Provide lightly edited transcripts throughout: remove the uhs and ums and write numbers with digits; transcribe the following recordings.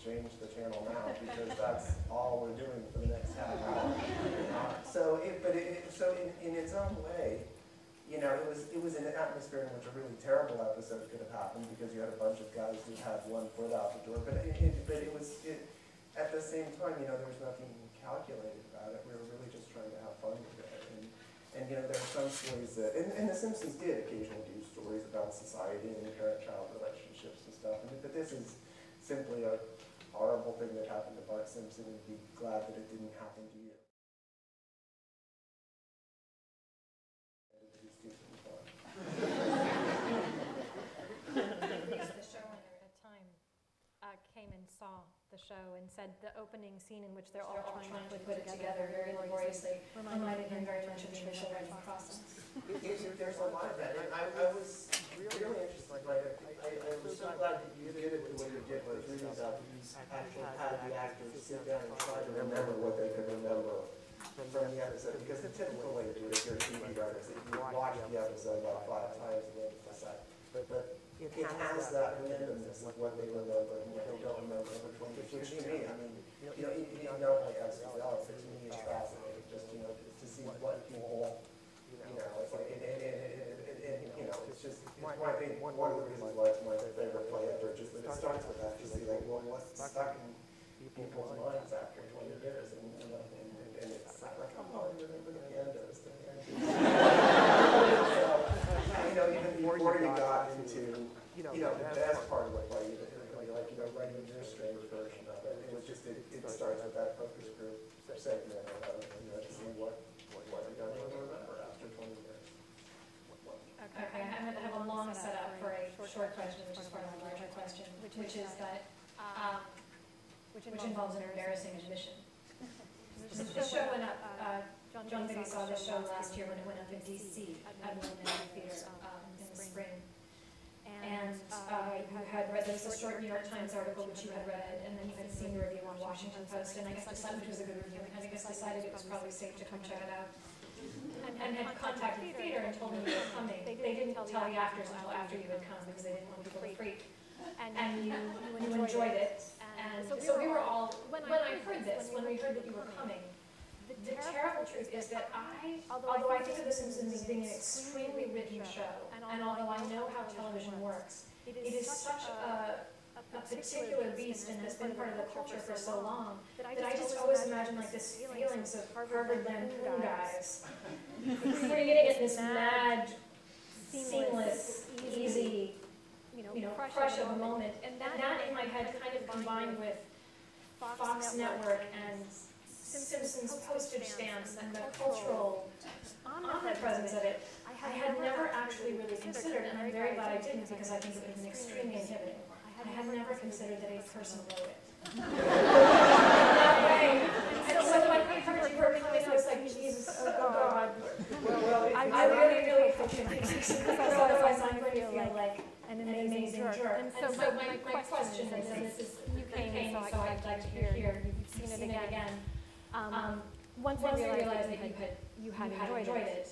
change the channel now because that's all we're doing for the next half hour. So in its own way, you know, it was an atmosphere in which a really terrible episode could have happened because you had a bunch of guys who had one foot out the door. But at the same time, you know, there was nothing calculated about it. We were really just trying to have fun with it. And you know, there are some stories that, and The Simpsons did occasionally do stories about society and parent-child relationships and stuff. But this is simply a horrible thing that happened to Bart Simpson, and be glad that it didn't happen to you. Came and saw the show and said the opening scene in which they're all trying to put it together very laboriously reminded him very much of the initial writing process. There's a lot of that, and I was really interested. I was so glad that you did it the way you did, was reading about actually had the actors sit down and try to remember what they could remember from the episode, because the typical way to do it, if you're a TV writer, is that you watch the episode about 5 times and then decide. But it has that randomness of what they remember and what they don't remember, which to me, I mean, you know, like as Zoller, but to me it's fascinating, just, you know, to see what people, you know, it's like, you know, it's just, it's one of the reasons why it's my favorite play ever, just that it starts with that, to see like, well, what's stuck in people's minds after 20 years, and it's like, oh, I remember the pandas. You know, even before you got into, you know, the best part of the play, like, you know, writing your strange version of it. It was just, it starts with that focus group segment of, you know, to see what you don't even remember after 20 years. Okay, I have a long setup for a short question, which is part of a larger question, which is that, which involves an embarrassing admission. The show went up, Jon Vitti saw the show last year when it went up in D.C. at Modernizing Theater in the spring. And you had read, there was a short New York Times article which you had read, and then you had seen the review on Washington Post, and I guess decided, which was a good review, and I guess decided it was probably safe to come check it out. And had contacted the theater and told them you were coming. They didn't tell the actors until after you had come because they didn't want people to freak. And you enjoyed it. And so we were all, when I heard this, when we heard that you were coming, the terrible truth is that although I think of The Simpsons as being an extremely written show, and although I know how television works, it is such a particular beast and has been part of the culture for so long that I just always imagine like this feelings of Harvard Lampoon guys creating it this mad, seamless, easy, you know, crush of a moment, and that in my head kind of combined with Fox Network and Simpsons postage stamps and the cultural omnipresence of it, I had never actually really considered, and I'm very glad I didn't because I think it would have been extremely inhibiting. I had never considered that a person wrote it. That way. And so when I heard you were coming, I was like, Jesus, oh God. I really hope you make this, because otherwise I'm going to feel like an amazing jerk. And so my question is, and this is, you came, so I'd like to hear, you've seen it again. Once I realized that you had enjoyed it,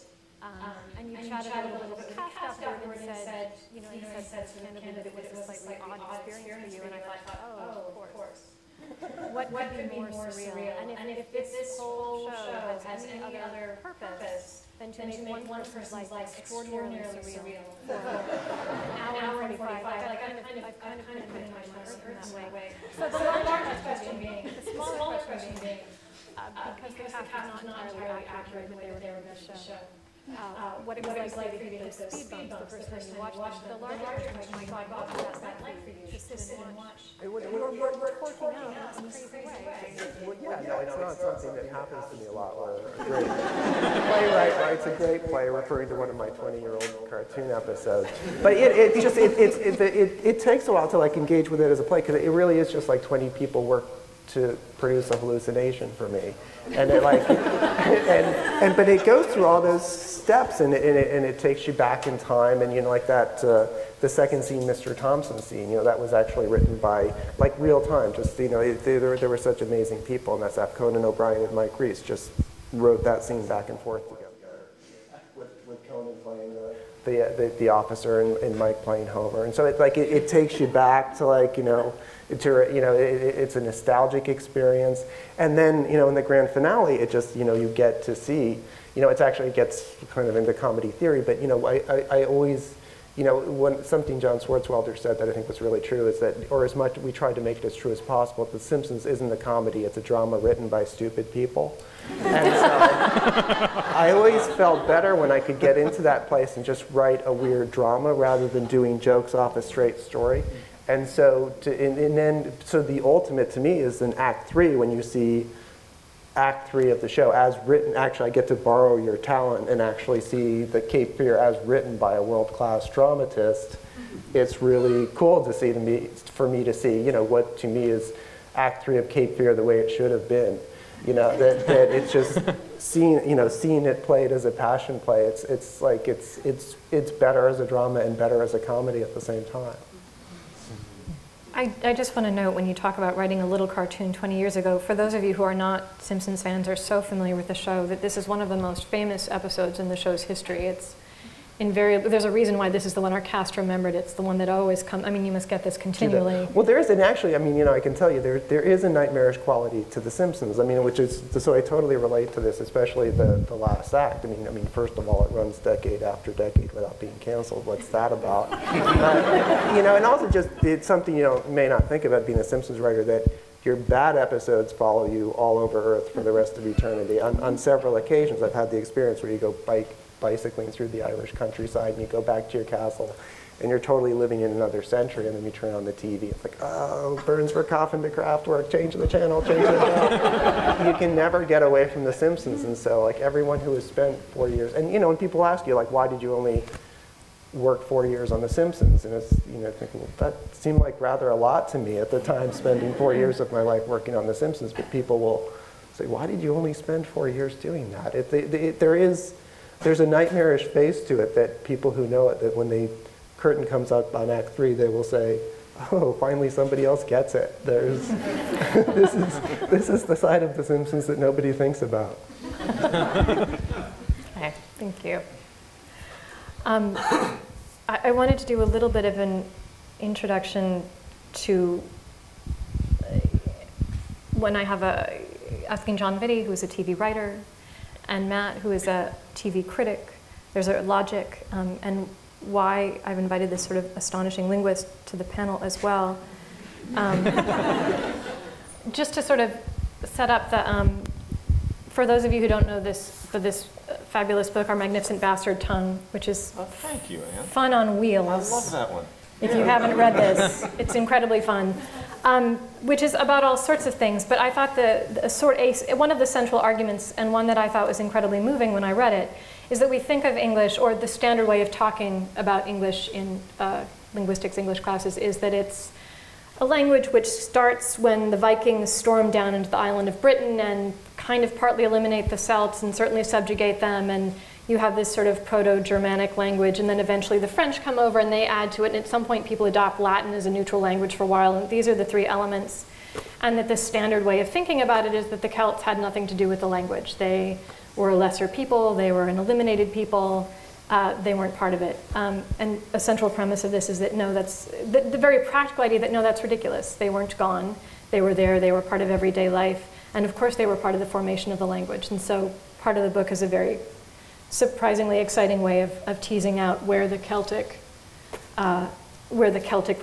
and you chatted a little bit with the cast afterward and said, you know, he said sort of candidly that it was a slightly odd experience for you, and I thought, oh, of course. What could be more surreal? And if this whole show has any other purpose than to make one person's life extraordinarily surreal for an hour and 45, like I've kind of put in my time in that way. So the larger question being, the smaller question being, because the cast was not entirely accurate in the way that they were going to show. What it was like for you to hit those speed bumps the first time you watched them. The larger question, my God, what was that like for you to sit and watch? We're torquing out in this crazy way. Well, yeah, it's not something that happens to me a lot. Where a great playwright writes a great play referring to one of my 20-year-old cartoon episodes. But it takes a while to like engage with it as a play, because it really is just like 20 people work to produce a hallucination for me, and it like, but it goes through all those steps, and it takes you back in time, and you know, like that the second scene, Mr. Thompson scene, you know, that was actually written by like real time. Just you know, there were such amazing people, and that's that Conan O'Brien and Mike Reese just wrote that scene back and forth together. With Conan playing the officer and Mike playing Homer, and so it takes you back to like, you know. it's a nostalgic experience. And then, in the grand finale, it just, you get to see, it actually gets kind of into comedy theory, but, I always, something John Swartzwelder said that I think was really true is that, or as much, we tried to make it as true as possible, The Simpsons isn't a comedy, it's a drama written by stupid people. And so I always felt better when I could get into that place and just write a weird drama rather than doing jokes off a straight story. And so, so the ultimate to me is in Act 3 when you see Act 3 of the show as written. Actually, I get to borrow your talent and actually see the Cape Fear as written by a world-class dramatist. It's really cool to see for me to see, what to me is Act 3 of Cape Fear the way it should have been. That it's just seeing it played as a passion play. It's better as a drama and better as a comedy at the same time. I just want to note, when you talk about writing a little cartoon 20 years ago, for those of you who are not Simpsons fans or so familiar with the show, that this is one of the most famous episodes in the show's history. It's there's a reason why this is the one our cast remembered. It's the one that always comes. I mean, you must get this continually. Well, there is, and actually, I can tell you, there is a nightmarish quality to The Simpsons. Which is, so I totally relate to this, especially the last act. First of all, it runs decade after decade without being canceled. What's that about? And also just, it's something you may not think about being a Simpsons writer, that your bad episodes follow you all over Earth for the rest of eternity. On several occasions, I've had the experience where you go bicycling through the Irish countryside and you go back to your castle and you're totally living in another century, and then you turn on the TV, it's like, oh, Burns for Coffin to Kraftwerk, change the channel, change the channel. You can never get away from The Simpsons. And so everyone who has spent 4 years, and when people ask you why did you only work 4 years on The Simpsons, and it's thinking, well, that seemed like rather a lot to me at the time, spending 4 years of my life working on The Simpsons. But people will say, why did you only spend 4 years doing that? There's a nightmarish face to it that people who know it, that when the curtain comes up on Act 3, they will say, oh, finally somebody else gets it. This is the side of The Simpsons that nobody thinks about. Okay, thank you. I wanted to do a little bit of an introduction to when I have asking Jon Vitti, who's a TV writer, and Matt, who is a TV critic. There's a logic, and why I've invited this sort of astonishing linguist to the panel as well. Just to sort of set up the, for those of you who don't know this, for this fabulous book, Our Magnificent Bastard Tongue, which is thank you, Anne. Fun on wheels. I love that one. If you haven't read this, it's incredibly fun. Which is about all sorts of things, but I thought one of the central arguments, and one that I thought was incredibly moving when I read it, is that we think of English, or the standard way of talking about English in linguistics English classes, is that it's a language which starts when the Vikings stormed down into the island of Britain and kind of partly eliminate the Celts and certainly subjugate them, and you have this sort of Proto-Germanic language, and then eventually the French come over and they add to it, and at some point people adopt Latin as a neutral language for a while, and these are the three elements. And that the standard way of thinking about it is that the Celts had nothing to do with the language. They were a lesser people, they were an eliminated people, they weren't part of it. And a central premise of this is that no, that's the very practical idea that no, that's ridiculous. They weren't gone, they were there, they were part of everyday life, and of course they were part of the formation of the language. And so part of the book is a very surprisingly exciting way of teasing out where the Celtic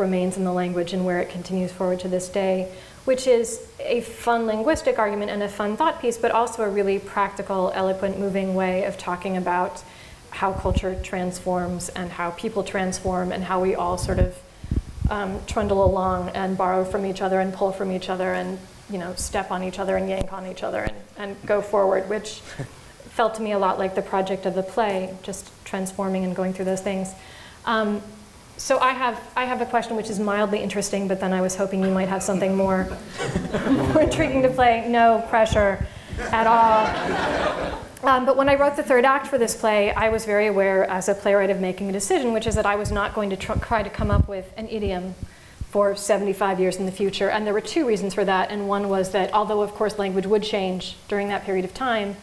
remains in the language and where it continues forward to this day, which is a fun linguistic argument and a fun thought piece, but also a really practical, eloquent, moving way of talking about how culture transforms and how people transform and how we all sort of trundle along and borrow from each other and pull from each other and step on each other and yank on each other and go forward, which felt to me a lot like the project of the play, just transforming and going through those things. So I have a question which is mildly interesting, but then I was hoping you might have something more intriguing to play. No pressure at all. But when I wrote the third act for this play, I was very aware as a playwright of making a decision, which is that I was not going to try to come up with an idiom for 75 years in the future. And there were two reasons for that. And one was that although, of course, language would change during that period of time,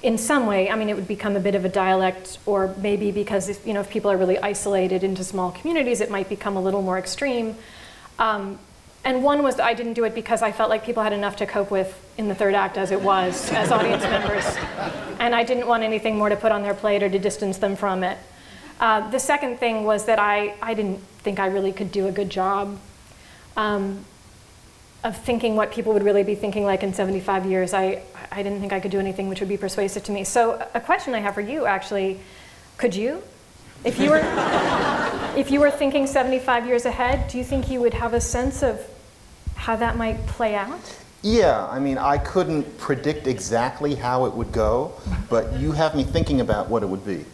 in some way, I mean, it would become a bit of a dialect, or maybe because if people are really isolated into small communities, it might become a little more extreme. And one was that I didn't do it because I felt like people had enough to cope with in the third act as it was, as audience members. And I didn't want anything more to put on their plate or to distance them from it. The second thing was that I didn't think I really could do a good job of thinking what people would really be thinking like in 75 years. I didn't think I could do anything which would be persuasive to me. So a question I have for you, actually, could you? If you were thinking 75 years ahead, do you think you would have a sense of how that might play out? Yeah, I mean, I couldn't predict exactly how it would go, but you have me thinking about what it would be.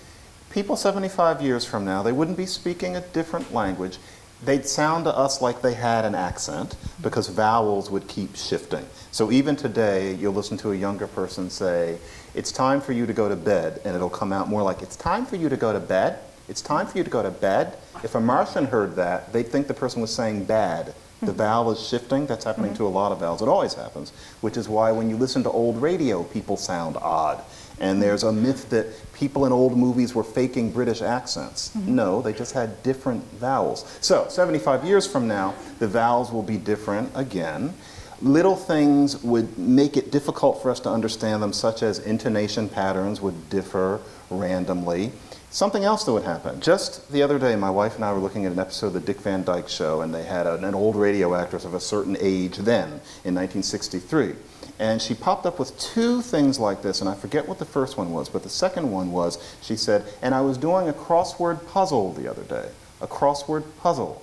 People 75 years from now, they wouldn't be speaking a different language. They'd sound to us like they had an accent because vowels would keep shifting. So even today, you'll listen to a younger person say, "It's time for you to go to bed," and it'll come out more like, "It's time for you to go to bed. It's time for you to go to bed." If a Martian heard that, they'd think the person was saying bad. The vowel is shifting. That's happening to a lot of vowels. It always happens, which is why when you listen to old radio, people sound odd. And there's a myth that people in old movies were faking British accents. No, they just had different vowels. So 75 years from now, the vowels will be different again. Little things would make it difficult for us to understand them, such as intonation patterns would differ randomly. Something else that would happen. Just the other day, my wife and I were looking at an episode of the Dick Van Dyke Show, and they had an old radio actress of a certain age then, in 1963. And she popped up with two things like this, and I forget what the first one was, but the second one was, she said, "And I was doing a crossword puzzle the other day." A crossword puzzle.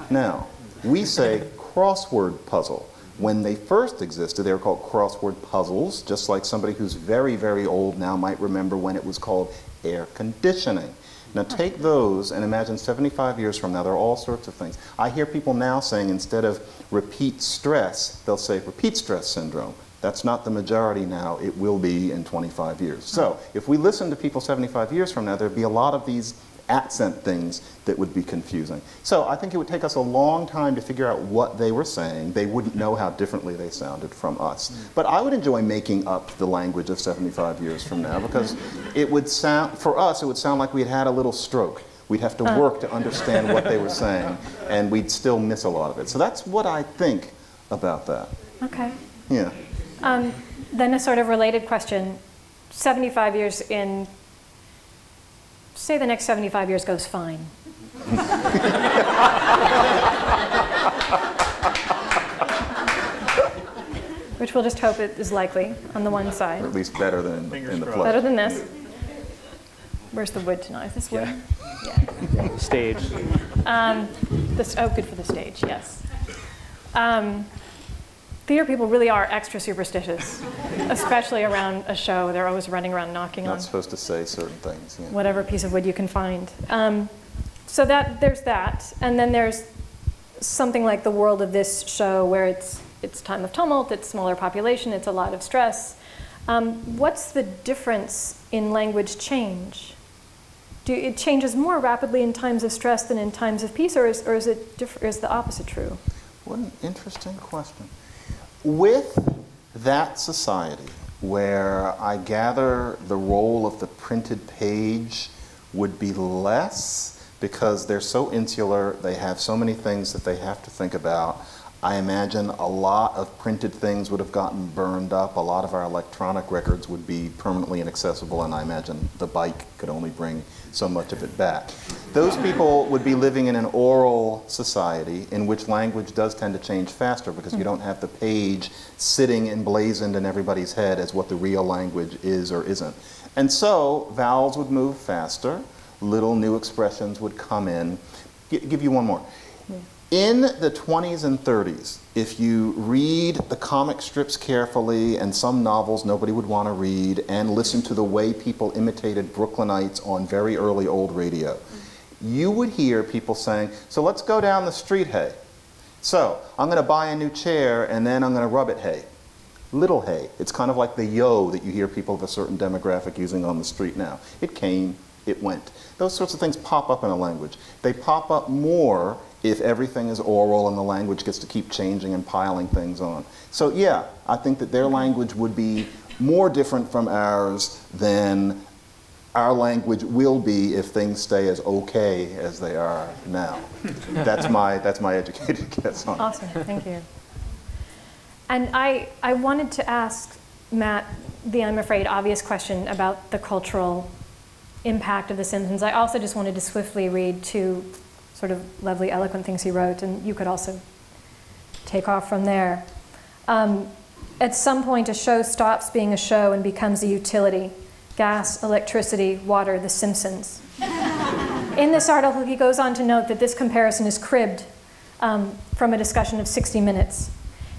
Now, we say crossword puzzle. When they first existed, they were called crossword puzzles, just like somebody who's very, very old now might remember when it was called air conditioning. Now take those and imagine 75 years from now, there are all sorts of things. I hear people now saying instead of repeat stress, they'll say repeat stress syndrome. That's not the majority now, it will be in 25 years. So if we listen to people 75 years from now, there'd be a lot of these accent things that would be confusing. So I think it would take us a long time to figure out what they were saying. They wouldn't know how differently they sounded from us. But I would enjoy making up the language of 75 years from now because it would sound, for us, it would sound like we had had a little stroke. We'd have to work to understand what they were saying, and we'd still miss a lot of it. So that's what I think about that. Okay. Yeah. Then a sort of related question. 75 years in, say the next 75 years goes fine. Which we'll just hope it is likely on the one side. Or at least better than in the play. Better than this. Where's the wood tonight? Is this wood? Yeah. Stage. Oh, good for the stage, yes. Theater people really are extra superstitious, especially around a show. They're always running around knocking on. Not supposed to say certain things. Yeah. Whatever piece of wood you can find. So there's that, and then there's something like the world of this show where it's time of tumult, it's smaller population, it's a lot of stress. What's the difference in language change? It changes more rapidly in times of stress than in times of peace, or is the opposite true? What an interesting question. With that society, where I gather the role of the printed page would be less because they're so insular, they have so many things that they have to think about. I imagine a lot of printed things would have gotten burned up. A lot of our electronic records would be permanently inaccessible, and I imagine the bike could only bring so much of it back. Those people would be living in an oral society in which language does tend to change faster because you don't have the page sitting emblazoned in everybody's head as what the real language is or isn't. And so vowels would move faster, little new expressions would come in. Give you one more. In the 20s and 30s, if you read the comic strips carefully and some novels nobody would want to read and listen to the way people imitated Brooklynites on very early old radio, you would hear people saying, "So let's go down the street, hey. So I'm going to buy a new chair and then I'm going to rub it, hey." Little hey. It's kind of like the yo that you hear people of a certain demographic using on the street now. It came, it went. Those sorts of things pop up in a language. They pop up more if everything is oral and the language gets to keep changing and piling things on. So yeah, I think that their language would be more different from ours than our language will be if things stay as okay as they are now. That's my educated guess on it. Awesome, thank you. And I wanted to ask Matt the, I'm afraid, obvious question about the cultural impact of The Simpsons. I also just wanted to swiftly read two sort of lovely, eloquent things he wrote, and you could also take off from there. At some point, a show stops being a show and becomes a utility. Gas, electricity, water, The Simpsons. In this article, he goes on to note that this comparison is cribbed from a discussion of 60 Minutes.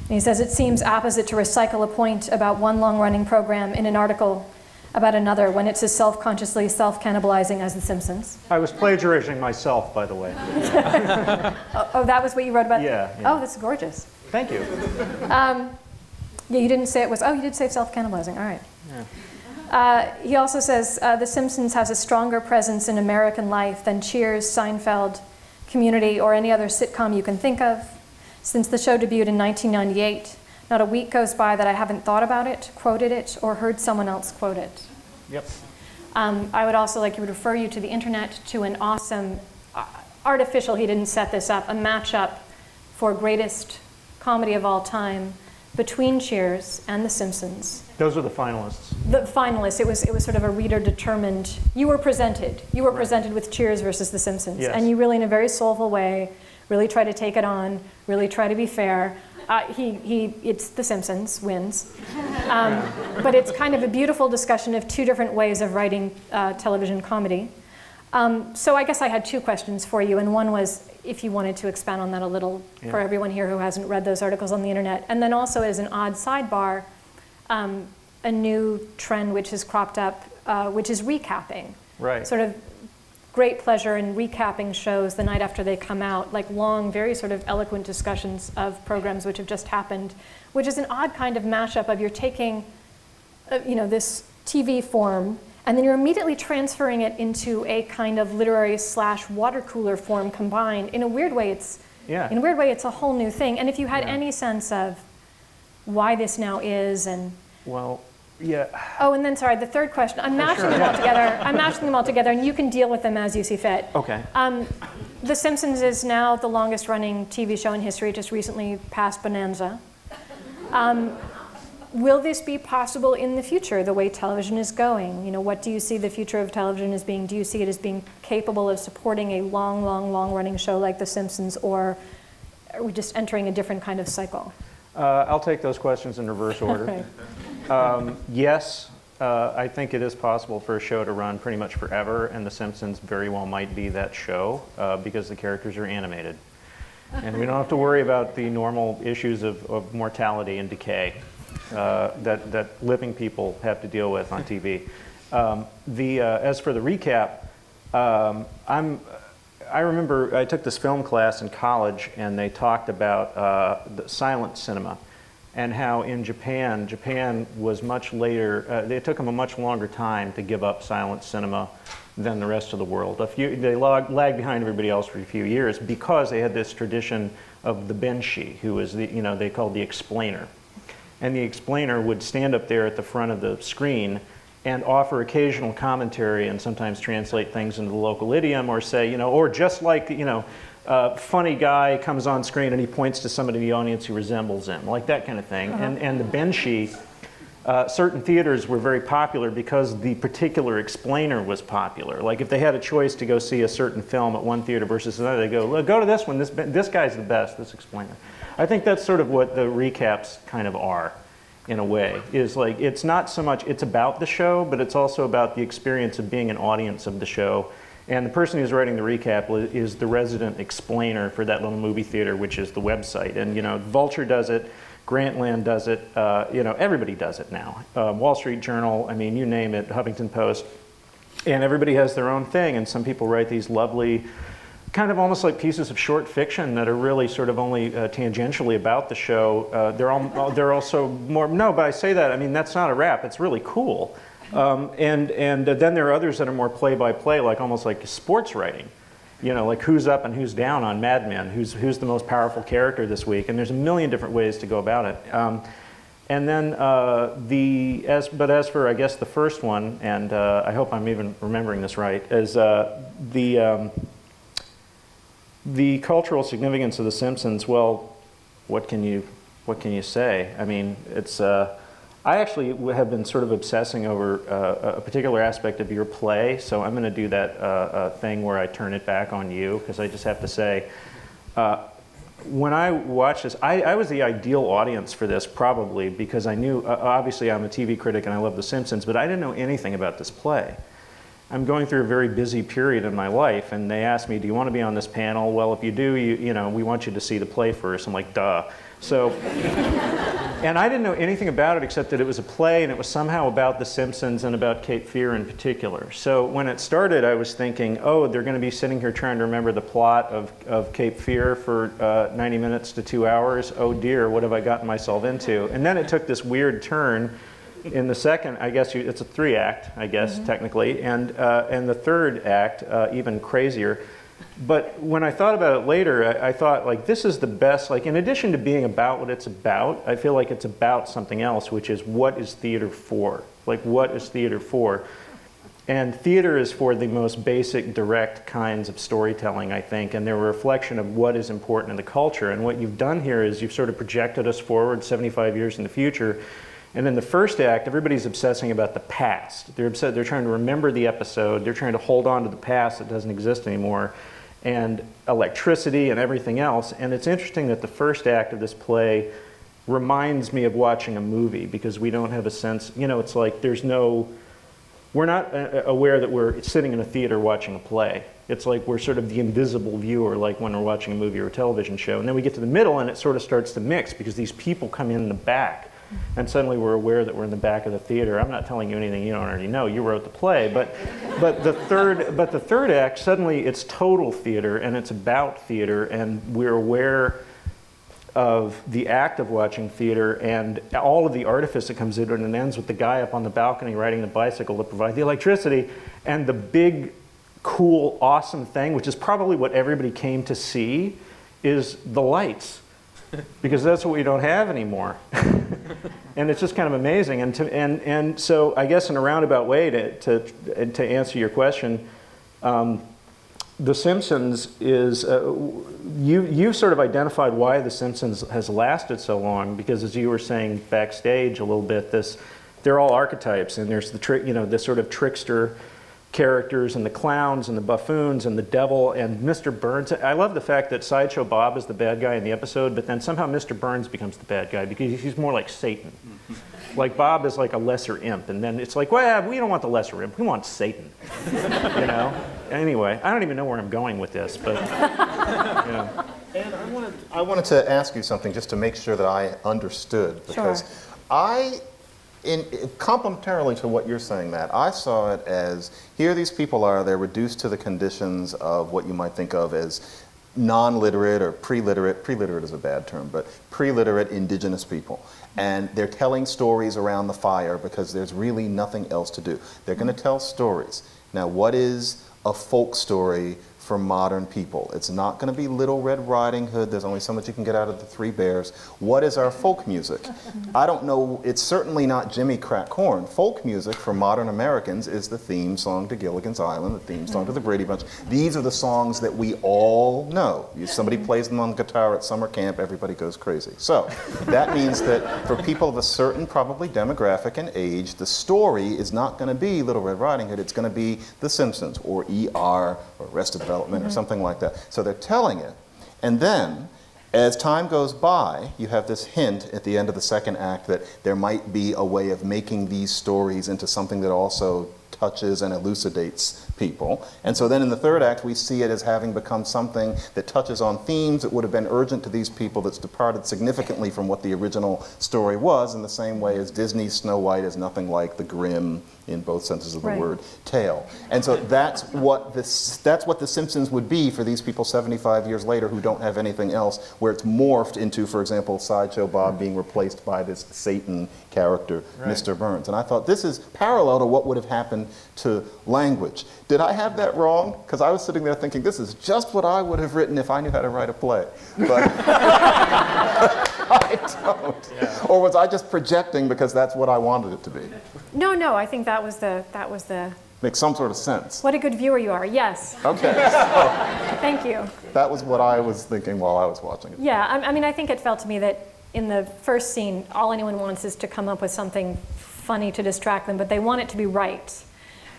And he says, it seems opposite to recycle a point about one long-running program in an article about another when it's as self-consciously self-cannibalizing as The Simpsons. I was plagiarizing myself, by the way. Oh, that was what you wrote about? Yeah. Oh, that's gorgeous. Thank you. Yeah, you didn't say it was, oh, you did say self-cannibalizing, all right. Yeah. He also says, The Simpsons has a stronger presence in American life than Cheers, Seinfeld, Community, or any other sitcom you can think of. Since the show debuted in 1998, not a week goes by that I haven't thought about it, quoted it, or heard someone else quote it. Yep. I would also like to refer you to the internet to an awesome, artificial, he didn't set this up, a matchup for greatest comedy of all time between Cheers and The Simpsons. Those are the finalists. The finalists, it was sort of a reader-determined, you were presented with Cheers versus The Simpsons. Yes. And you really, in a very soulful way, really try to take it on, really try to be fair. It's The Simpsons wins. But it's kind of a beautiful discussion of two different ways of writing television comedy. So I guess I had two questions for you, and one was if you wanted to expand on that a little for everyone here who hasn't read those articles on the internet. And then also as an odd sidebar, a new trend which has cropped up, which is recapping. Right. Sort of great pleasure in recapping shows the night after they come out, like long, very sort of eloquent discussions of programs which have just happened, which is an odd kind of mashup of you're taking, this TV form, and then you're immediately transferring it into a kind of literary / water cooler form combined. In a weird way, it's a whole new thing. And if you had any sense of why this now is, and well, yeah. Oh, and then sorry, the third question. I'm mashing them all together. I'm mashing them all together, and you can deal with them as you see fit. Okay. The Simpsons is now the longest-running TV show in history. It just recently passed Bonanza. Will this be possible in the future, the way television is going? What do you see the future of television as being? Do you see it as being capable of supporting a long-running show like The Simpsons, or are we just entering a different kind of cycle? I'll take those questions in reverse order. Okay. Yes, I think it is possible for a show to run pretty much forever, and The Simpsons very well might be that show because the characters are animated. And we don't have to worry about the normal issues of mortality and decay that living people have to deal with on TV. As for the recap, I remember I took this film class in college, and they talked about the silent cinema and how in Japan was much later, it took them a much longer time to give up silent cinema than the rest of the world. They lagged behind everybody else for a few years because they had this tradition of the benshi, who was they called the explainer. And the explainer would stand up there at the front of the screen and offer occasional commentary and sometimes translate things into the local idiom, or say, or just like, funny guy comes on screen and he points to somebody in the audience who resembles him, like that kind of thing. And the benshi, certain theaters were very popular because the particular explainer was popular. Like if they had a choice to go see a certain film at one theater versus another, they go to this one, this guy's the best, this explainer. I think that's sort of what the recaps kind of are, in a way, is like, it's not so much, it's about the show, but it's also about the experience of being an audience of the show. And the person who's writing the recap is the resident explainer for that little movie theater, which is the website. And Vulture does it, Grantland does it, everybody does it now. Wall Street Journal, I mean, you name it, Huffington Post. And everybody has their own thing, and some people write these lovely, kind of almost like pieces of short fiction that are really sort of only tangentially about the show. They're also more, no, but I say that, I mean, that's not a rap, it's really cool. And then there are others that are more play-by-play, like almost like sports writing. Like who's up and who's down on Mad Men, who's the most powerful character this week, and there's a million different ways to go about it. And then as for I guess the first one, and I hope I'm even remembering this right, is the cultural significance of The Simpsons. Well, what can you say? I mean, it's. I actually have been sort of obsessing over a particular aspect of your play, so I'm going to do that thing where I turn it back on you, because I just have to say, when I watched this, I was the ideal audience for this, probably, because I knew, obviously I'm a TV critic and I love The Simpsons, but I didn't know anything about this play. I'm going through a very busy period in my life, and they asked me, do you want to be on this panel? Well, if you do, you know, we want you to see the play first. I'm like, duh. So, and I didn't know anything about it except that it was a play and it was somehow about The Simpsons and about Cape Fear in particular. So when it started, I was thinking, oh, they're going to be sitting here trying to remember the plot of Cape Fear for 90 minutes to 2 hours. Oh dear, what have I gotten myself into? And then it took this weird turn in the second, I guess it's a 3-act, I guess, technically, and the third act, even crazier. But when I thought about it later, I thought, like, this is the best, like, in addition to being about what it's about, I feel like it's about something else, which is, what is theater for? Like, what is theater for? And theater is for the most basic, direct kinds of storytelling, I think, and they're a reflection of what is important in the culture. And what you've done here is you've sort of projected us forward 75 years in the future. And in the first act, everybody's obsessing about the past. They're trying to remember the episode. They're trying to hold on to the past that doesn't exist anymore, and electricity and everything else. And it's interesting that the first act of this play reminds me of watching a movie, because we don't have a sense, you know, it's like we're not aware that we're sitting in a theater watching a play. It's like we're sort of the invisible viewer, like when we're watching a movie or a television show. And then we get to the middle and it sort of starts to mix, because these people come in the back. And suddenly we're aware that we're in the back of the theater. I'm not telling you anything you don't already know. You wrote the play. But the third act, suddenly it's total theater, and it's about theater, and we're aware of the act of watching theater and all of the artifice that comes into it, and it ends with the guy up on the balcony riding the bicycle to provide the electricity, and the big, cool, awesome thing, which is probably what everybody came to see, is the lights. Because that's what we don't have anymore. And it's just kind of amazing. And so I guess in a roundabout way to answer your question, The Simpsons is, you sort of identified why The Simpsons has lasted so long, because as you were saying backstage a little bit, they're all archetypes, and there's the sort of trickster characters and the clowns and the buffoons and the devil and Mr. Burns. I love the fact that Sideshow Bob is the bad guy in the episode, but then somehow Mr. Burns becomes the bad guy because he's more like Satan. Like Bob is like a lesser imp, and then it's like, well, we don't want the lesser imp, we want Satan. You know? Anyway, I don't even know where I'm going with this, but you know. And I wanted to ask you something just to make sure that I understood, because sure. Complementarily to what you're saying, Matt, I saw it as, here these people are, they're reduced to the conditions of what you might think of as non-literate or pre-literate. Pre-literate is a bad term, but pre-literate indigenous people. And they're telling stories around the fire because there's really nothing else to do. They're going to tell stories. Now, what is a folk story for modern people? It's not going to be Little Red Riding Hood. There's only so much you can get out of the Three Bears. What is our folk music? I don't know. It's certainly not Jimmy Crack Corn. Folk music for modern Americans is the theme song to Gilligan's Island, the theme song to the Brady Bunch. These are the songs that we all know. If somebody plays them on the guitar at summer camp, everybody goes crazy. So that means that for people of a certain probably demographic and age, the story is not going to be Little Red Riding Hood. It's going to be The Simpsons or ER or Arrested Development or something like that. So they're telling it. And then, as time goes by, you have this hint at the end of the second act that there might be a way of making these stories into something that also touches and elucidates people. And so then in the third act, we see it as having become something that touches on themes that would have been urgent to these people, that's departed significantly from what the original story was, in the same way as Disney's Snow White is nothing like the grim, in both senses of the word, tale. And so that's what The Simpsons would be for these people 75 years later who don't have anything else, where it's morphed into, for example, Sideshow Bob being replaced by this Satan character, Mr. Burns. And I thought this is parallel to what would have happened to language. Did I have that wrong? Because I was sitting there thinking, this is just what I would have written if I knew how to write a play. But I don't. Yeah. Or was I just projecting because that's what I wanted it to be? No, I think that was the Makes some sort of sense. What a good viewer you are. Yes. Okay. So thank you. that was what I was thinking while I was watching it. Yeah, I mean, I think it felt to me that in the first scene, all anyone wants is to come up with something funny to distract them, but they want it to be right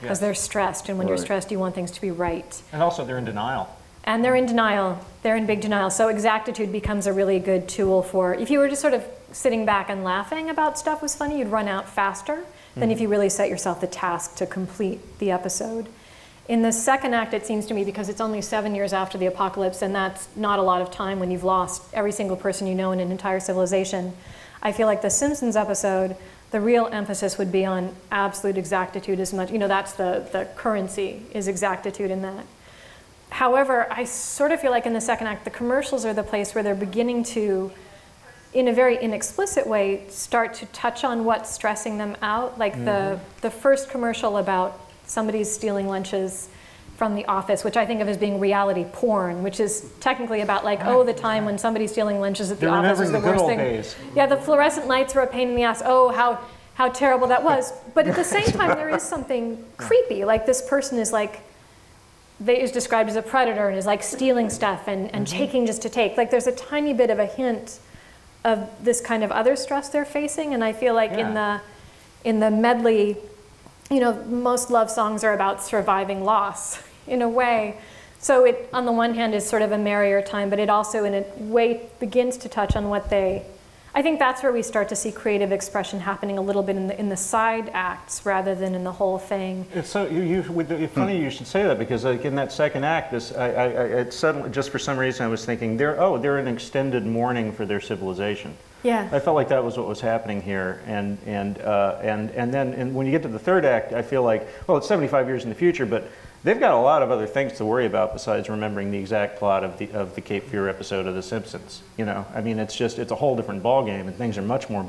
because they're stressed, and when you're stressed, you want things to be right. And also, they're in denial. And they're in denial. They're in big denial. So exactitude becomes a really good tool for, if you were just sort of sitting back and laughing about stuff was funny, you'd run out faster than if you really set yourself the task to complete the episode. In the second act, it seems to me, because it's only 7 years after the apocalypse, and that's not a lot of time when you've lost every single person you know in an entire civilization, I feel like the Simpsons episode, the real emphasis would be on absolute exactitude as much. You know, that's the currency, is exactitude in that. However, I sort of feel like in the second act, the commercials are the place where they're beginning to, in a very inexplicit way, start to touch on what's stressing them out. Like the first commercial about somebody's stealing lunches from the office, which I think of as being reality porn, which is technically about like, oh, the time when somebody's stealing lunches at the office is the worst thing. Days. Yeah, the fluorescent lights were a pain in the ass. Oh, how terrible that was. But at the same time, there is something creepy. Like this person is like, is described as a predator and is like stealing stuff and taking just to take. Like there's a tiny bit of a hint of this kind of other stress they're facing, and I feel like in the medley, you know, most love songs are about surviving loss in a way. So it, on the one hand, is sort of a merrier time, but it also in a way begins to touch on what they, I think that's where we start to see creative expression happening a little bit in the side acts rather than in the whole thing. It's so it's funny you should say that, because like in that second act, it suddenly, just for some reason, I was thinking they're in extended mourning for their civilization. Yeah. I felt like that was what was happening here, and then when you get to the third act, I feel like, well, it's 75 years in the future, but they've got a lot of other things to worry about besides remembering the exact plot of the Cape Fear episode of The Simpsons. You know, I mean, it's a whole different ballgame, and things are much more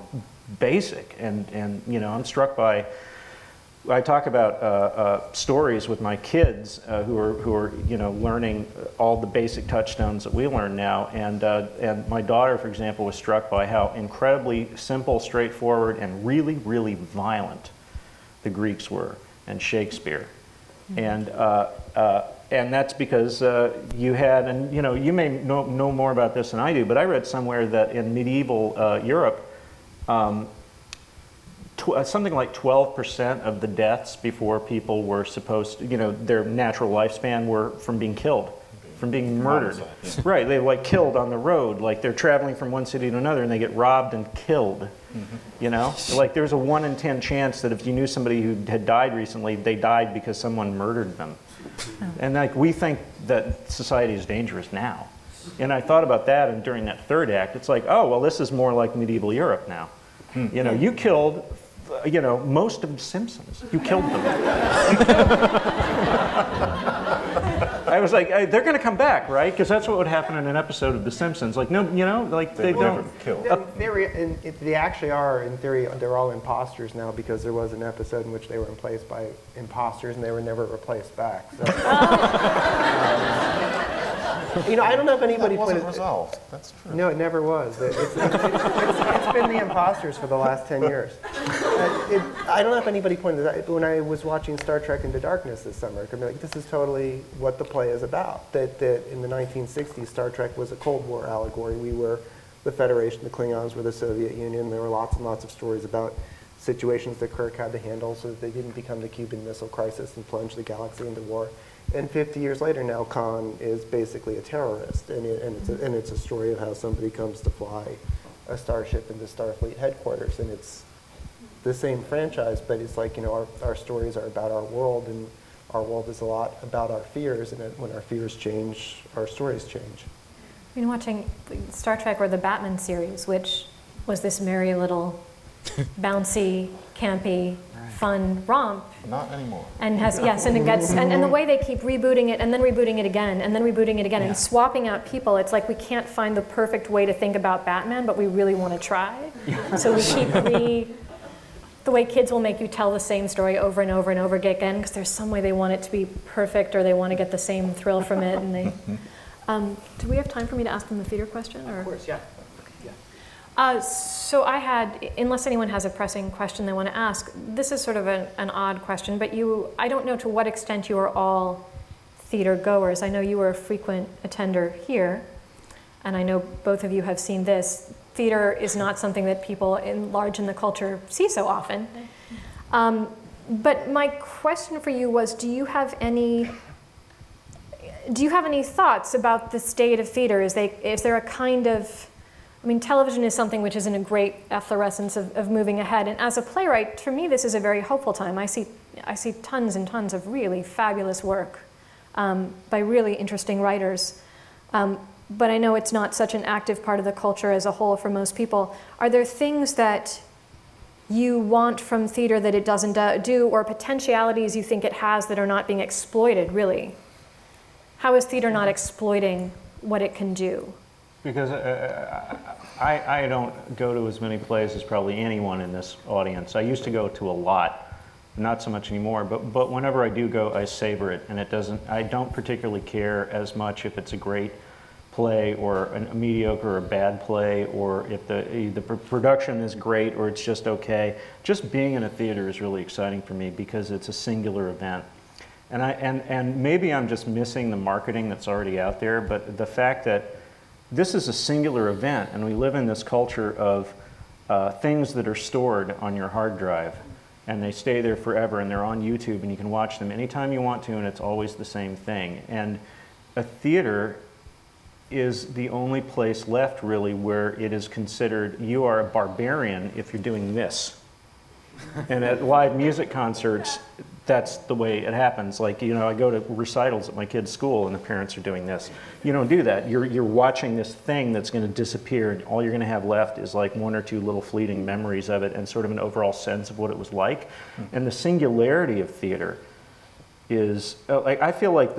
basic. And you know, I'm struck by. I talk about stories with my kids who are you know, learning all the basic touchstones that we learn now, and my daughter, for example, was struck by how incredibly simple, straightforward, and really, really violent the Greeks were, and Shakespeare. And that's because you had, and you know, you may know more about this than I do, but I read somewhere that in medieval Europe, something like 12% of the deaths before people were supposed to, you know, their natural lifespan were from being killed, from being murdered. Right, they like killed on the road, like they're traveling from one city to another and they get robbed and killed. You know, like there's a 1 in 10 chance that if you knew somebody who had died recently, they died because someone murdered them. And like we think that society is dangerous now. And I thought about that, and during that third act, it's like, oh, well, this is more like medieval Europe now. You know, you killed, you know, most of the Simpsons. You killed them. I was like, they're going to come back, right? Because that's what would happen in an episode of The Simpsons. Like, no, you know, like they don't kill. They actually are, in theory, they're all imposters now, because there was an episode in which they were replaced by imposters and they were never replaced back. So, you know, I don't know if anybody that wasn't resolved. That's true. No, it never was. It's been the imposters for the last 10 years. I don't know if anybody pointed this out. When I was watching Star Trek Into Darkness this summer, I could be like, this is totally what the play is about. That in the 1960s, Star Trek was a Cold War allegory. We were the Federation, the Klingons were the Soviet Union. There were lots and lots of stories about situations that Kirk had to handle so that they didn't become the Cuban Missile Crisis and plunge the galaxy into war. And 50 years later now, Khan is basically a terrorist, and it's a story of how somebody comes to fly a starship into Starfleet headquarters, and it's the same franchise, but it's like, you know, our stories are about our world, and our world is a lot about our fears, and when our fears change, our stories change. I've been watching Star Trek or the Batman series, which was this merry little bouncy, campy, fun romp. Not anymore. And has, yes, and it gets, and the way they keep rebooting it and then rebooting it again and then rebooting it again and swapping out people, it's like we can't find the perfect way to think about Batman, but we really want to try. So we keep the way kids will make you tell the same story over and over and over again because there's some way they want it to be perfect or they want to get the same thrill from it. And they, do we have time for me to ask them the theater question? Or? Of course, yeah. So I had, unless anyone has a pressing question they want to ask, this is sort of an odd question, but I don't know to what extent you are all theater goers. I know you were a frequent attender here, and I know both of you have seen this. Theater is not something that people large in the culture see so often. But my question for you was, do you have any thoughts about the state of theater? Is there a kind of, I mean, television is something which is in a great efflorescence of moving ahead. And as a playwright, for me, this is a very hopeful time. I see tons and tons of really fabulous work by really interesting writers. But I know it's not such an active part of the culture as a whole for most people. Are there things that you want from theater that it doesn't do, or potentialities you think it has that are not being exploited, really? How is theater not exploiting what it can do? Because I don't go to as many plays as probably anyone in this audience. I used to go to a lot, not so much anymore, but whenever I do go, I savor it, and I don't particularly care as much if it's a great play or a mediocre or bad play, or if the production is great or it's just okay. Just being in a theater is really exciting for me because it's a singular event. And maybe I'm just missing the marketing that's already out there, but the fact that this is a singular event, and we live in this culture of things that are stored on your hard drive, and they stay there forever, and they're on YouTube, and you can watch them anytime you want to, and it's always the same thing. And a theater is the only place left, really, where it is considered you are a barbarian if you're doing this. And at live music concerts, that's the way it happens. Like, you know, I go to recitals at my kid's school and the parents are doing this. You don't do that. You're watching this thing that's going to disappear, and all you're going to have left is like one or two little fleeting memories of it and sort of an overall sense of what it was like. And the singularity of theater is, like, I feel like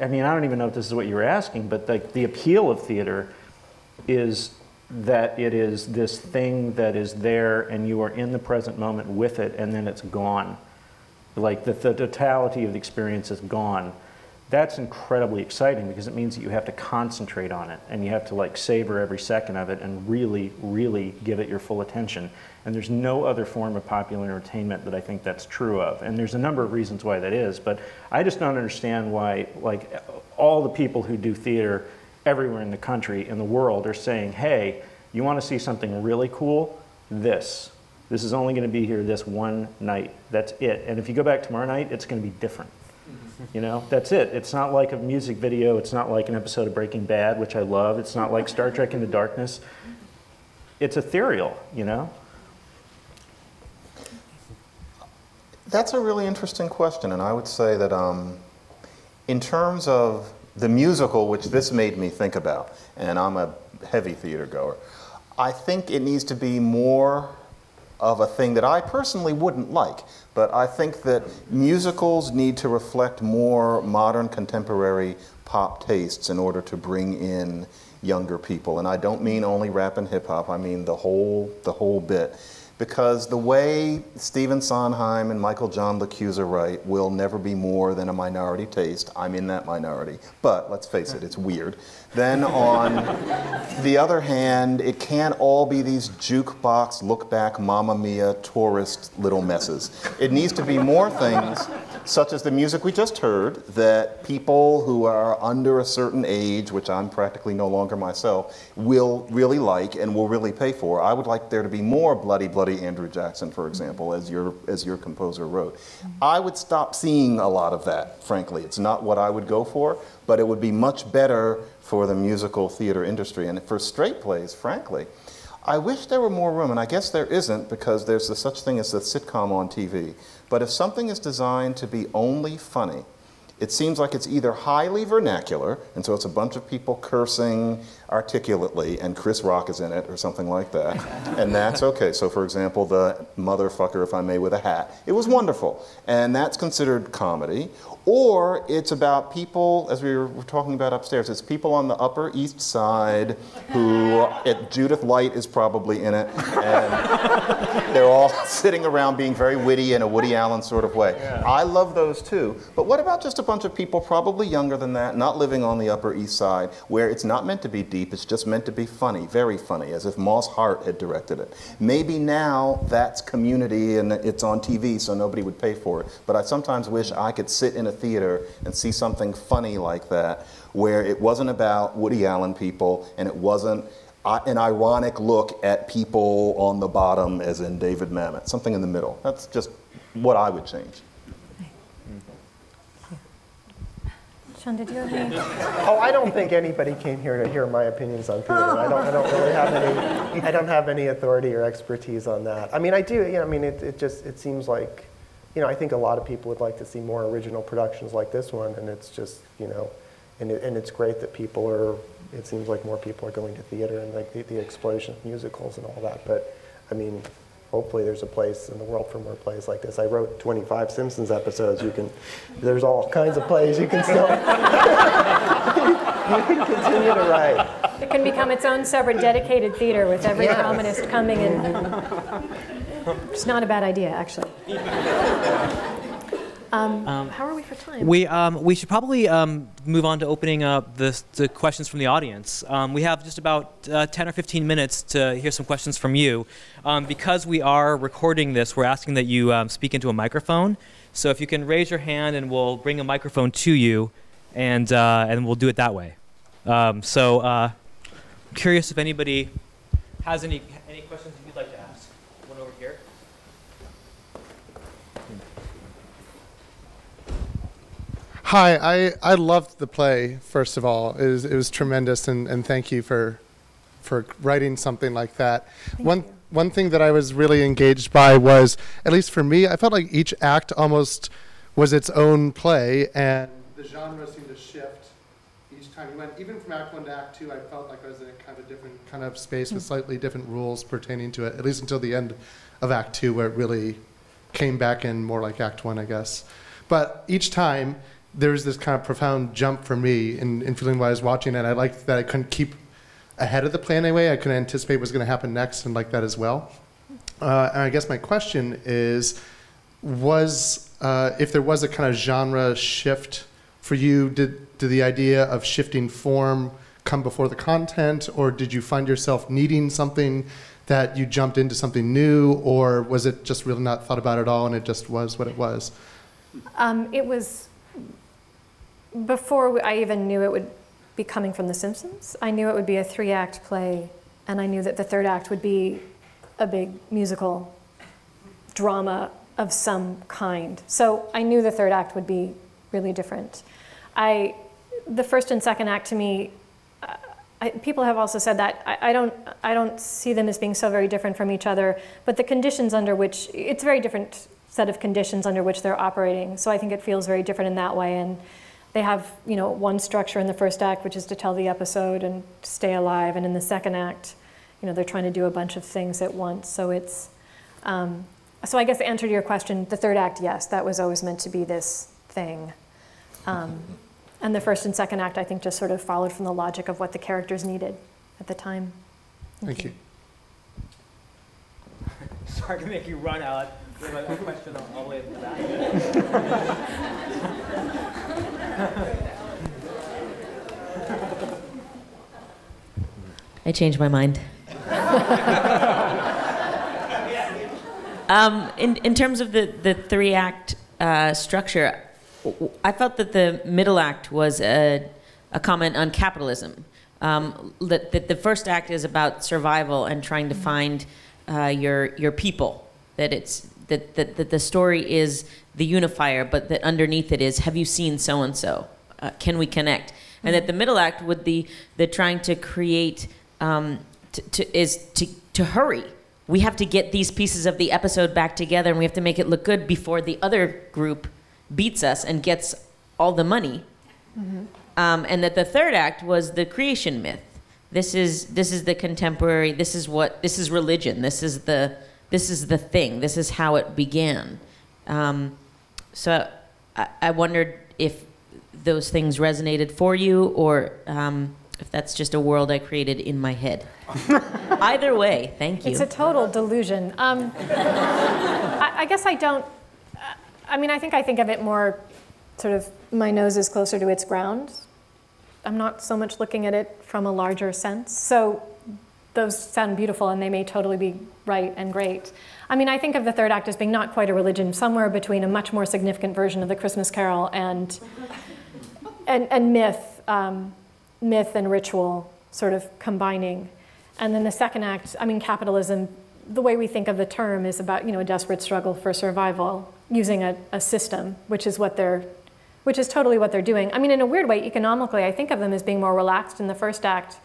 I mean, I don't even know if this is what you were asking, but like the appeal of theater is that it is this thing that is there and you are in the present moment with it, and then it's gone. Like the totality of the experience is gone. That's incredibly exciting because it means that you have to concentrate on it and you have to like savor every second of it and really, really give it your full attention. And there's no other form of popular entertainment that I think that's true of. And there's a number of reasons why that is, but I just don't understand why like all the people who do theater everywhere in the country, in the world, are saying, hey, you want to see something really cool? This is only going to be here this one night. That's it. And if you go back tomorrow night, it's going to be different. You know, that's it. It's not like a music video. It's not like an episode of Breaking Bad, which I love. It's not like Star Trek Into Darkness. It's ethereal, you know? That's a really interesting question, and I would say that in terms of the musical, which this made me think about, and I'm a heavy theater goer, I think it needs to be more of a thing that I personally wouldn't like, but I think that musicals need to reflect more modern contemporary pop tastes in order to bring in younger people. And I don't mean only rap and hip hop, I mean the whole bit. Because the way Stephen Sondheim and Michael John LaChiusa write will never be more than a minority taste. I'm in that minority. But let's face it, it's weird. Then on the other hand, it can't all be these jukebox, look back, Mamma Mia, tourist little messes. It needs to be more things, such as the music we just heard, that people who are under a certain age, which I'm practically no longer myself, will really like and will really pay for. I would like there to be more Bloody Bloody Andrew Jackson, for example, as your composer wrote. I would stop seeing a lot of that, frankly. It's not what I would go for, but it would be much better for the musical theater industry. And for straight plays, frankly, I wish there were more room, and I guess there isn't because there's such thing as the sitcom on TV. But if something is designed to be only funny, it seems like it's either highly vernacular, and so it's a bunch of people cursing articulately, and Chris Rock is in it, or something like that, and that's okay. So for example, the motherfucker, if I may, with a hat. It was wonderful, and that's considered comedy. Or it's about people, as we were talking about upstairs, it's people on the Upper East Side who, Judith Light is probably in it, and they're all sitting around being very witty in a Woody Allen sort of way. Yeah. I love those too. But what about just a bunch of people probably younger than that, not living on the Upper East Side, where it's not meant to be deep? deep. It's just meant to be funny, very funny, as if Moss Hart had directed it. Maybe now that's Community and it's on TV, so nobody would pay for it. But I sometimes wish I could sit in a theater and see something funny like that, where it wasn't about Woody Allen people, and it wasn't an ironic look at people on the bottom, as in David Mamet. Something in the middle. That's just what I would change. Jon, did you have any? Oh, I don't think anybody came here to hear my opinions on theater. I don't really have any. I don't have any authority or expertise on that. I mean, I do. You know, I mean, it seems like, you know, I think a lot of people would like to see more original productions like this one, and it's just, you know, and it's great that people are. It seems like more people are going to theater and like the explosion of musicals and all that. But I mean, hopefully there's a place in the world for more plays like this. I wrote 25 Simpsons episodes. There's all kinds of plays you can still, you can continue to write. It can become its own separate dedicated theater with every columnist coming in. It's not a bad idea, actually. How are we for time? We should probably move on to opening up the questions from the audience. We have just about 10 or 15 minutes to hear some questions from you. Because we are recording this, we're asking that you speak into a microphone. So if you can raise your hand, and we'll bring a microphone to you, and we'll do it that way. So curious if anybody has any questions you'd like to ask. One over here. Hi, I loved the play, first of all. It was tremendous, and thank you for writing something like that. One thing that I was really engaged by was, at least for me, I felt like each act almost was its own play, and the genre seemed to shift each time you went. Even from Act 1 to Act 2, I felt like I was in a kind of different kind of space with slightly different rules pertaining to it, at least until the end of Act 2, where it really came back in more like Act 1, I guess. But each time, there was this kind of profound jump for me in feeling while I was watching it. I liked that I couldn't keep ahead of the play in any way. I couldn't anticipate what was going to happen next, and like that as well. And I guess my question is, if there was a kind of genre shift for you, did the idea of shifting form come before the content, or did you find yourself needing something that you jumped into something new, or was it just really not thought about at all and it just was what it was? It was. Before I even knew it would be coming from The Simpsons, I knew it would be a 3-act play, and I knew that the 3rd act would be a big musical drama of some kind. So I knew the 3rd act would be really different. The 1st and 2nd act, to me, people have also said that I don't see them as being so very different from each other, but the conditions under which, it's a very different set of conditions under which they're operating. So I think it feels very different in that way. And they have, you know, one structure in the 1st act, which is to tell the episode and stay alive. And in the 2nd act, you know, they're trying to do a bunch of things at once. So it's, so I guess the answer to your question, the 3rd act, yes, that was always meant to be this thing. And the 1st and 2nd act, I think, just sort of followed from the logic of what the characters needed at the time. Thank you. Sorry to make you run out. We have a question all the way in the back. I changed my mind. In terms of the 3-act structure, I felt that the middle act was a comment on capitalism. That the 1st act is about survival and trying to find your people. That the story is the unifier, but that underneath it is, have you seen so-and-so? Can we connect? And that the middle act would the trying to create, to hurry. We have to get these pieces of the episode back together, and we have to make it look good before the other group beats us and gets all the money. Mm-hmm. And that the 3rd act was the creation myth. This is the contemporary, this is religion, this is the thing. This is how it began. So I wondered if those things resonated for you, or if that's just a world I created in my head. Either way, thank you. It's a total delusion. I guess I don't. I mean, I think of it more sort of, my nose is closer to its ground. not so much looking at it from a larger sense. So those sound beautiful, and they may totally be right and great. I mean, I think of the third act as being not quite a religion, somewhere between a much more significant version of the Christmas Carol and myth, myth and ritual sort of combining. And then the second act, I mean, capitalism, the way we think of the term is about, a desperate struggle for survival using a system, which is totally what they're doing. I mean, in a weird way, economically, I think of them as being more relaxed in the first act,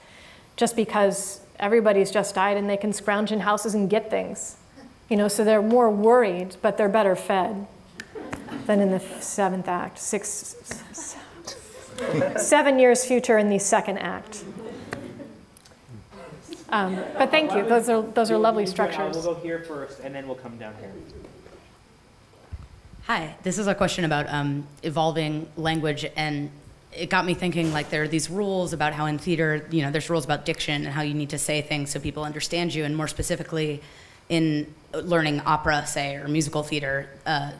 just because everybody's just died and they can scrounge in houses and get things. So they're more worried, but they're better fed than in the seventh act. 7 years future in the second act. But thank you. Those are lovely structures. We'll go here first, and then we'll come down here. Hi, this is a question about evolving language, and it got me thinking, like, there are these rules about how in theater, there's rules about diction and how you need to say things so people understand you, and more specifically, in learning opera, say, or musical theater,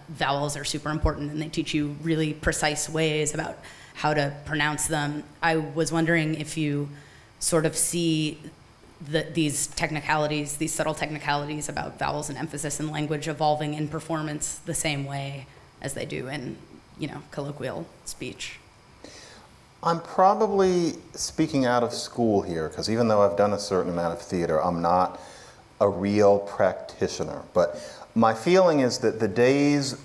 vowels are super important, and they teach you really precise ways about how to pronounce them. I was wondering if you sort of see these technicalities, these subtle technicalities about vowels and emphasis in language evolving in performance the same way as they do in, colloquial speech. I'm probably speaking out of school here, because even though I've done a certain amount of theater, I'm not a real practitioner. But my feeling is that the days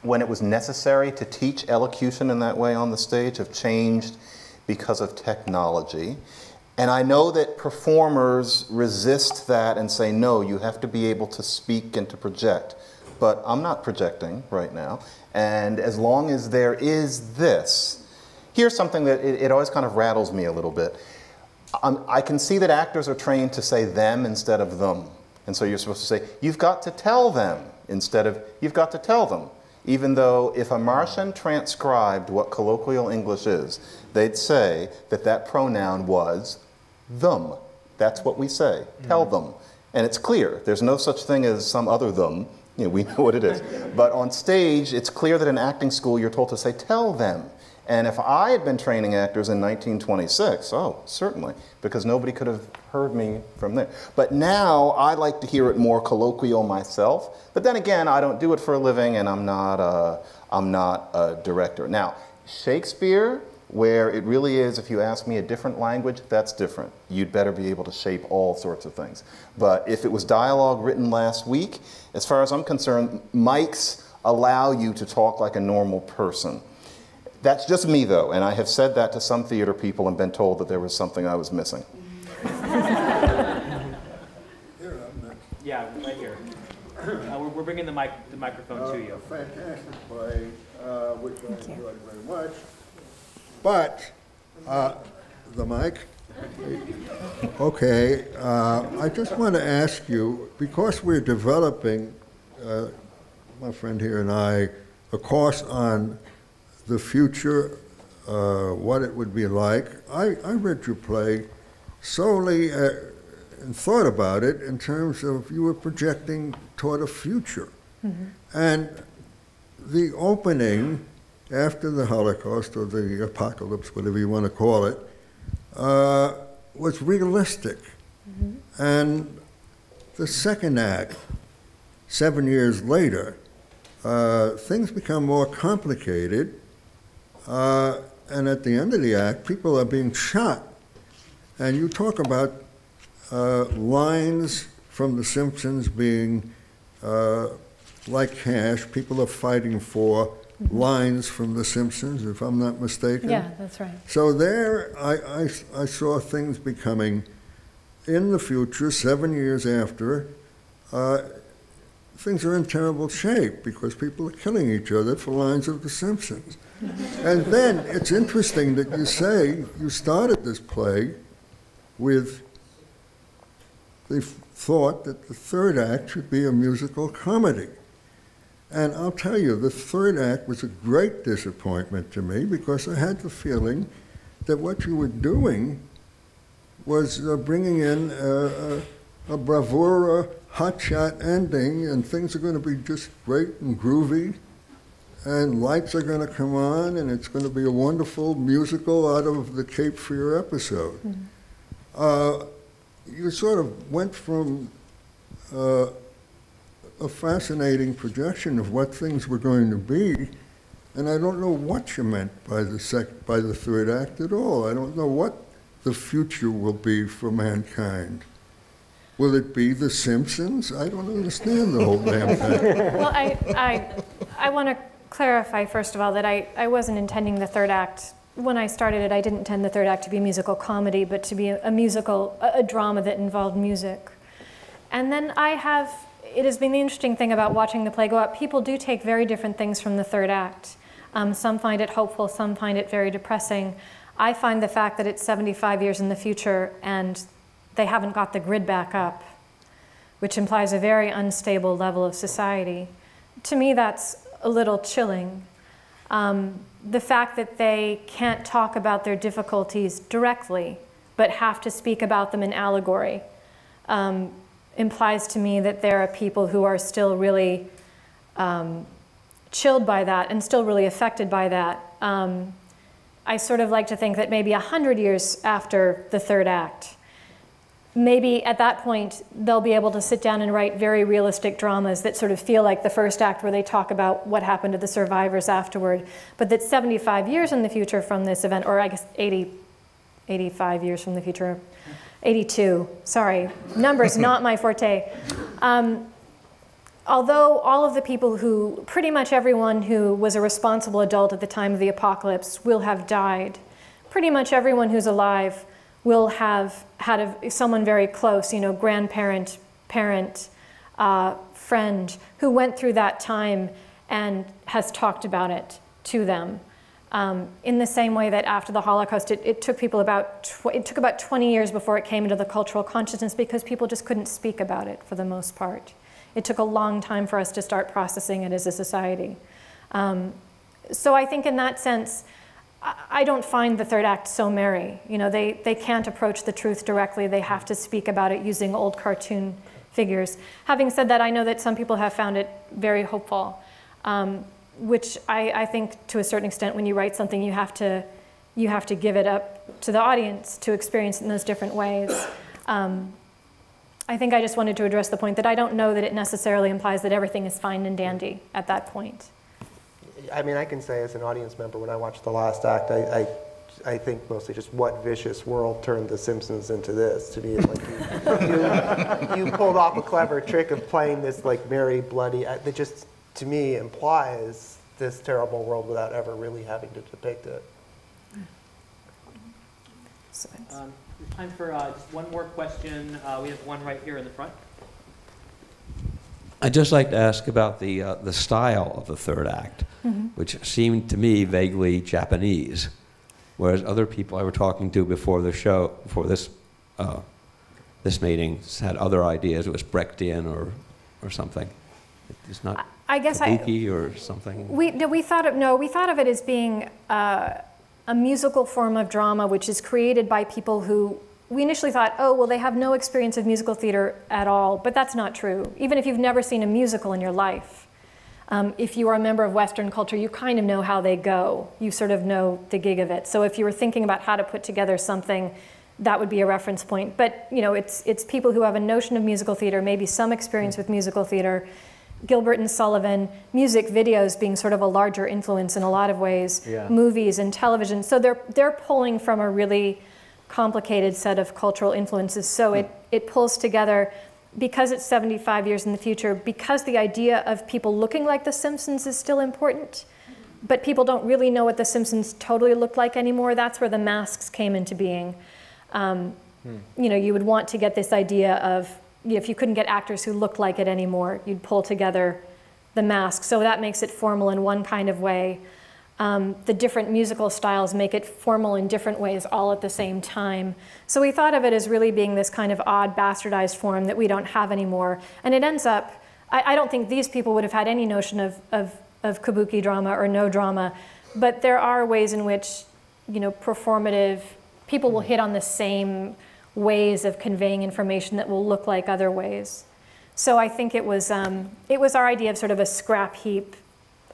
when it was necessary to teach elocution in that way on the stage have changed because of technology. And I know that performers resist that and say, no, you have to be able to speak and to project. But I'm not projecting right now. And as long as there is this, here's something that it always kind of rattles me a little bit. I can see that actors are trained to say them instead of them. And so you're supposed to say, you've got to tell them instead of, you've got to tell them. Even though if a Martian transcribed what colloquial English is, they'd say that that pronoun was them. That's what we say, tell them. And it's clear, there's no such thing as some other them. We know what it is. But on stage, it's clear that in acting school, you're told to say, tell them. And if I had been training actors in 1926, oh, certainly, because nobody could have heard me from there. But now I like to hear it more colloquial myself. But then again, I don't do it for a living, and I'm not a director. Now, Shakespeare, where it really is, if you ask me a different language, that's different. You'd better be able to shape all sorts of things. But if it was dialogue written last week, as far as I'm concerned, mics allow you to talk like a normal person. That's just me, though, and I have said that to some theater people and been told that there was something I was missing. Yeah, right here. We're bringing the microphone to you. A fantastic play, which I enjoyed very much. But the mic. Okay, I just want to ask you, because we're developing, my friend here and I, a course on the future, what it would be like. I read your play solely and thought about it in terms of you were projecting toward a future. Mm-hmm. And the opening after the Holocaust or the apocalypse, whatever you want to call it, was realistic. Mm-hmm. And the second act, 7 years later, things become more complicated. And at the end of the act, people are being shot. And you talk about lines from The Simpsons being like cash. People are fighting for lines from The Simpsons, if I'm not mistaken. Yeah, that's right. So there, I saw things becoming, in the future, 7 years after, things are in terrible shape because people are killing each other for lines of The Simpsons. And then it's interesting that you say you started this play with the thought that the third act should be a musical comedy. And I'll tell you, the third act was a great disappointment to me because I had the feeling that what you were doing was bringing in a bravura, hotshot ending, and things are going to be just great and groovy. and lights are going to come on, and it's going to be a wonderful musical out of the Cape Fear episode. You sort of went from a fascinating projection of what things were going to be, and I don't know what you meant by the third act at all. I don't know what the future will be for mankind. Will it be The Simpsons? I don't understand the whole damn thing. Well, I want to clarify, first of all, that I wasn't intending the third act. When I started it, I didn't intend the third act to be a musical comedy, but to be a drama that involved music. And then it has been the interesting thing about watching the play go up. People do take very different things from the third act. Some find it hopeful, some find it very depressing. I find the fact that it's 75 years in the future and they haven't got the grid back up, which implies a very unstable level of society. To me, that's a little chilling. The fact that they can't talk about their difficulties directly, but have to speak about them in allegory, implies to me that there are people who are still really chilled by that and still really affected by that. I sort of like to think that maybe 100 years after the third act, maybe at that point they'll be able to sit down and write very realistic dramas that sort of feel like the first act, where they talk about what happened to the survivors afterward. But that 75 years in the future from this event, or I guess 85 years from the future, 82, sorry, numbers not my forte. Although all of the people who, pretty much everyone who was a responsible adult at the time of the apocalypse will have died, pretty much everyone who's alive will have had someone very close, grandparent, parent, friend, who went through that time and has talked about it to them. In the same way that after the Holocaust, it took people about 20 years before it came into the cultural consciousness, because people just couldn't speak about it for the most part. It took a long time for us to start processing it as a society. So I think in that sense, I don't find the third act so merry. They can't approach the truth directly. They have to speak about it using old cartoon figures. Having said that, I know that some people have found it very hopeful, which I think to a certain extent, when you write something, you have to give it up to the audience to experience it in those different ways. I think I just wanted to address the point that I don't know that it necessarily implies that everything is fine and dandy at that point. I mean, I can say as an audience member, when I watched the last act, I think mostly just what vicious world turned The Simpsons into this. To me, it's like you pulled off a clever trick of playing this like merry, bloody, that just, to me, implies this terrible world without ever really having to depict it. There's time for just one more question. We have one right here in the front. I'd just like to ask about the style of the third act, which seemed to me vaguely Japanese, whereas other people I were talking to before the show, before this meeting, had other ideas. It was Brechtian or something. It's not kabuki or something. We thought of it as being a musical form of drama, which is created by people who, we initially thought, oh, well, they have no experience of musical theater at all, but that's not true. Even if you've never seen a musical in your life, if you are a member of Western culture, you kind of know how they go. You sort of know the gig of it. So if you were thinking about how to put together something, that would be a reference point. But it's people who have a notion of musical theater, maybe some experience with musical theater. Gilbert and Sullivan, music videos being sort of a larger influence in a lot of ways, movies and television. So they're pulling from a really complicated set of cultural influences. So it pulls together, because it's 75 years in the future, because the idea of people looking like The Simpsons is still important, but people don't really know what The Simpsons totally looked like anymore. That's where the masks came into being. You would want to get this idea of, if you couldn't get actors who looked like it anymore, you'd pull together the mask. So that makes it formal in one kind of way. The different musical styles make it formal in different ways all at the same time. So we thought of it as really being this kind of odd, bastardized form that we don't have anymore. And it ends up, I don't think these people would have had any notion of kabuki drama or no drama, but there are ways in which, performative, people will hit on the same ways of conveying information that will look like other ways. So I think it was our idea of sort of a scrap heap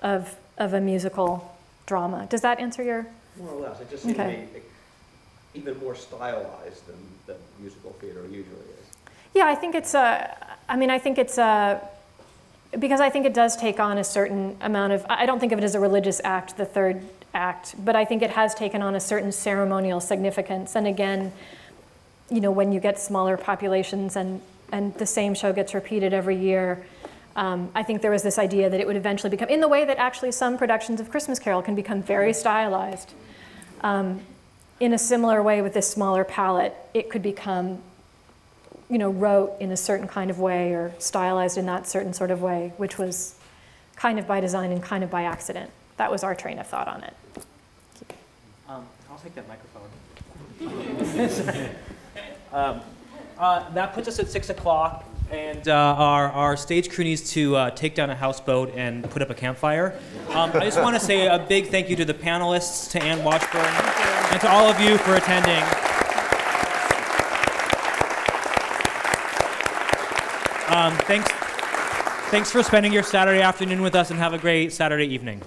of a musical drama. Does that answer your? More or less. It just seemed to me even more stylized than musical theater usually is. Yeah, I think it's because I think it does take on a certain amount of, I don't think of it as a religious act, the third act, but I think it has taken on a certain ceremonial significance. And again, you know, when you get smaller populations and the same show gets repeated every year, I think there was this idea that it would eventually become, in the way that actually some productions of Christmas Carol can become very stylized. In a similar way with this smaller palette, it could become, you know, rote in a certain kind of way or stylized in that certain sort of way, which was kind of by design and kind of by accident. That was our train of thought on it. I'll take that microphone. That puts us at 6 o'clock, and our stage crew needs to take down a houseboat and put up a campfire. I just want to say a big thank you to the panelists, to Anne Washburn, and to all of you for attending. Thanks for spending your Saturday afternoon with us, and have a great Saturday evening.